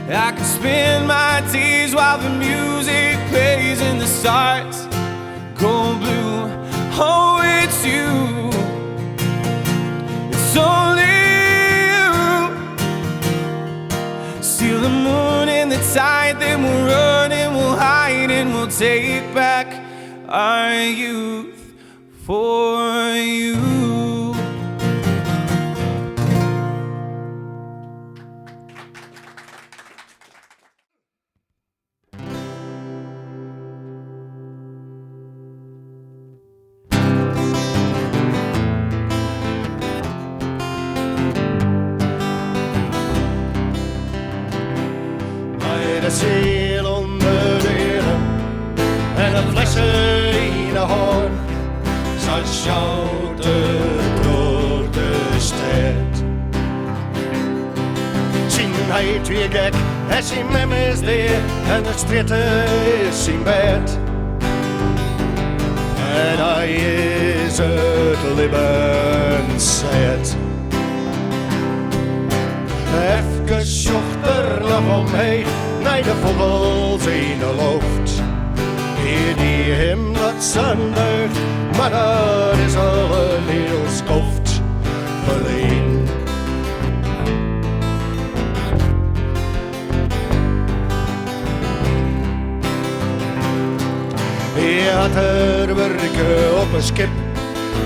I can spend my days while the music plays and the stars go blue. Oh, it's you, it's only you. Steal the moon and the tide, then we'll run and we'll hide and we'll take back our youth for you. sjouwde door de stad. Zijn hij twee gek, en zijn mem is daar, en de stritte is zijn bed. En hij is het leven zet. Even zocht er nog omheen, naar de vogels in de lucht. Hier die hem dat zondigt, maar dat is al een heel skoft verleen. Hij had er werken op een schip,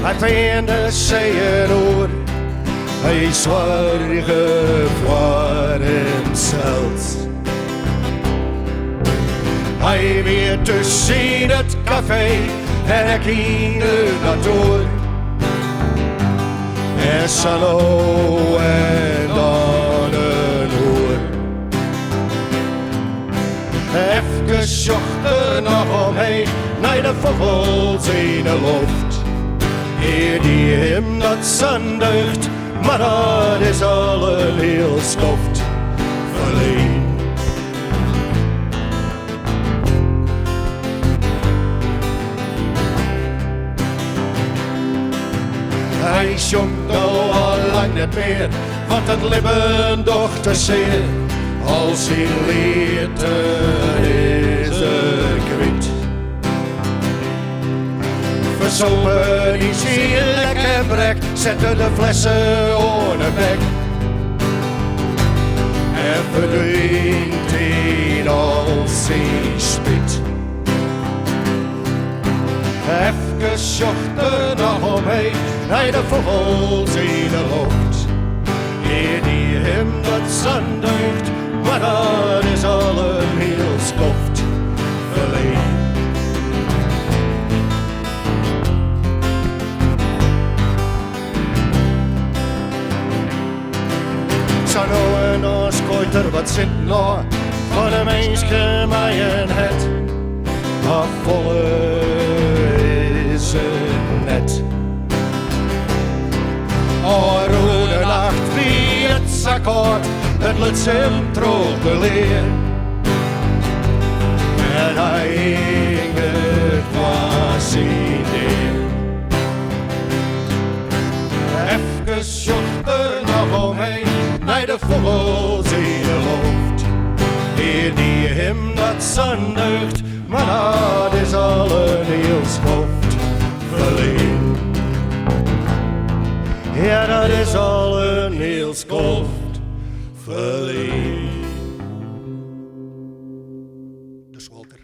hij veende zeeën oor. Hij zorgde voor hemzelf. Hij weer tussen het café en ik ging er naartoe. En salo en dan een hoer. Even zocht er nog omheen, naar de vogels in de lucht. Eer die hem dat zondigt, maar dat is al een heel skoft verleen. Hij jongt al lang niet meer, want het leven doch te zeer. Als hij leert is kwijt. Verzopen die zeer lekker brek, zetten de flessen onder bek. En verdwijnt in al zijn spit. Even zocht er nog omheen, naar de vogels in de lucht. Eer die hem dat zondigt, maar dat is al een heel skoft verleen. Zo nou en dan schooit er wat zit nog van de mensje mij een het. Maar volle is het net. O, rode nacht wie het akkoord, het lukt hem troog de leer. En hij hing het was idee. Even zocht er nog omheen, naar de vogels in de lucht. Eer die hem dat zondigt, maar dat is al een heel skoft verleen. Ja, dat is al een heel skoft verleen. Dus Walter.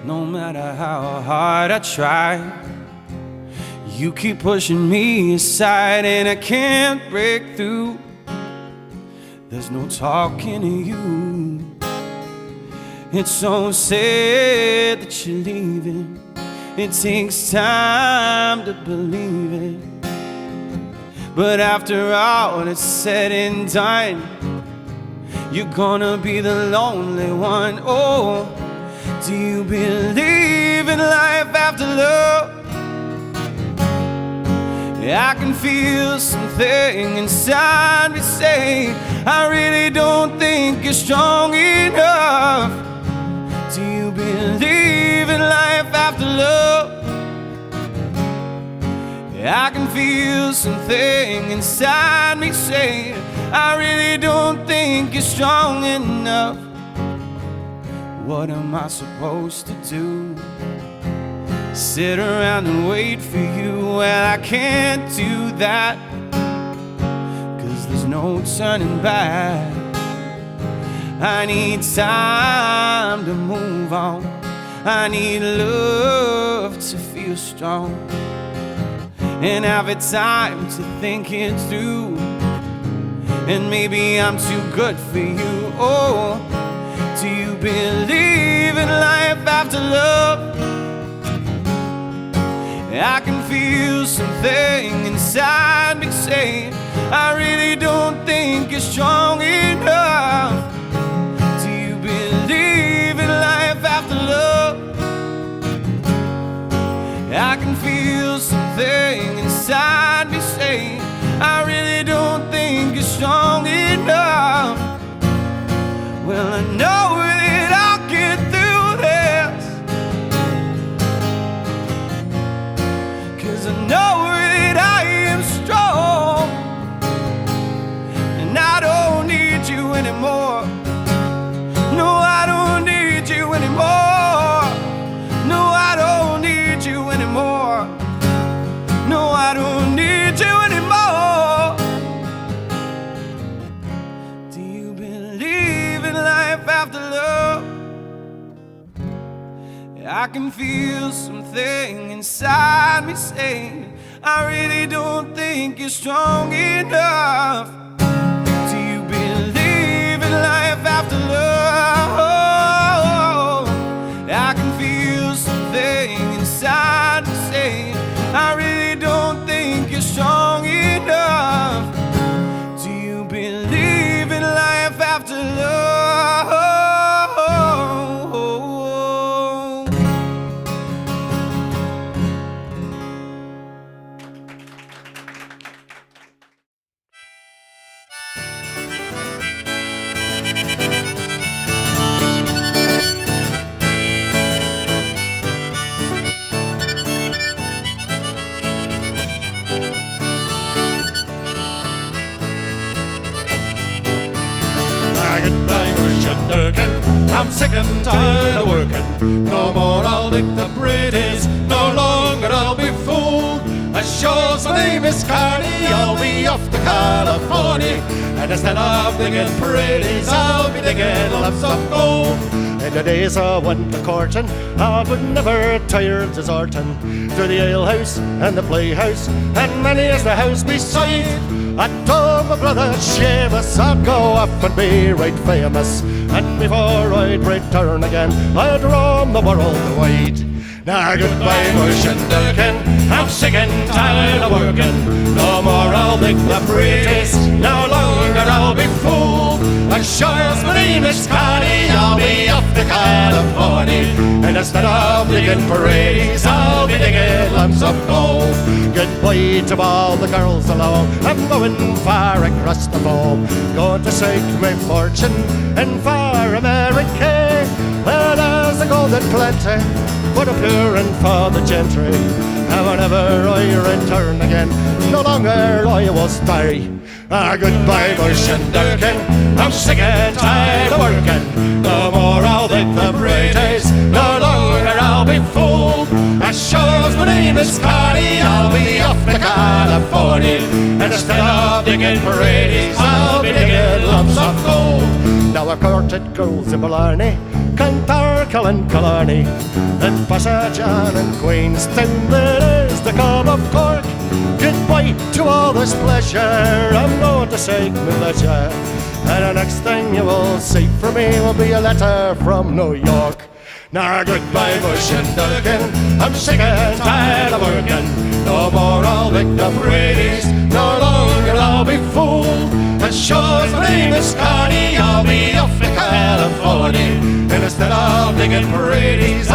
No matter how hard I try, you keep pushing me aside and I can't break through. There's no talking to you. It's so sad that you're leaving. It takes time to believe it. But after all it's said and done, you're gonna be the lonely one. Oh, do you believe in life after love? I can feel something inside me say, I really don't think you're strong enough. Do you believe in life after love? I can feel something inside me say, I really don't think you're strong enough. What am I supposed to do? Sit around and wait for you? Well, I can't do that, 'cause there's no turning back. I need time to move on. I need love to feel strong, and have a time to think it through. And maybe I'm too good for you. Oh, do you believe in life after love? I can feel something inside me say, I really don't think you're strong enough. Do you believe in I really don't think you're strong enough. Well, I know that I'll get through this, 'cause I know that I am strong, and I don't need you anymore. No, I don't need you anymore. No, I don't need you anymore. No, I don't need you anymore. Do you believe in life after love? I can feel something inside me saying, I really don't think you're strong enough. Do you believe in life after love? I can feel something inside me saying, I really don't think you're strong enough. Do you believe in life after love? Goodbye, Merchant Durkin. I'm sick and tired of working. No more I'll dig the bridges. No longer I'll be fooled. As sure as my name is Carney, I'll be off to California. And instead of digging pretties, I'll be digging lumps of gold. In the days I went a courting, I would never tire of resorting to the alehouse and the playhouse, and many is the house beside. I told my brother Seamus I'd go up and be right famous, and before I'd return again, I'd roam the world wide. Now goodbye, Merchant Durkin, I'm sick and tired of working. No more I'll dig the bridges, no longer I'll be fooled. As sure as my name is Connie, I'll be off to California. And instead of digging parades, I'll be digging lumps of gold. Goodbye to all the girls along, I'm going far across the foam. Going to seek my fortune in far America, where there's the gold and plenty for the poor and for the gentry. And whenever I return again, no longer I will stay. Goodbye, Merchant Durkin, I'm sick and tired of working. No more I'll dig the bridges, no longer I'll be fooled. As sure as my name is Connie, I'll be off to California. And instead of digging parades, I'll be digging lumps of gold. Now I've courted girls in Blarney, Clontarkle and Killarney, and Passajan and Queenstown, there is the Cobb of Cork. Goodbye to all this pleasure, I'm going to seek my leisure, and the next thing you will see from me will be a letter from New York. Now goodbye, Merchant Durkin, I'm sick and tired of working. No more I'll dig the bridges, no longer I'll be fooled. As sure as my name is Connie, I'll be off to California. And instead of digging parades,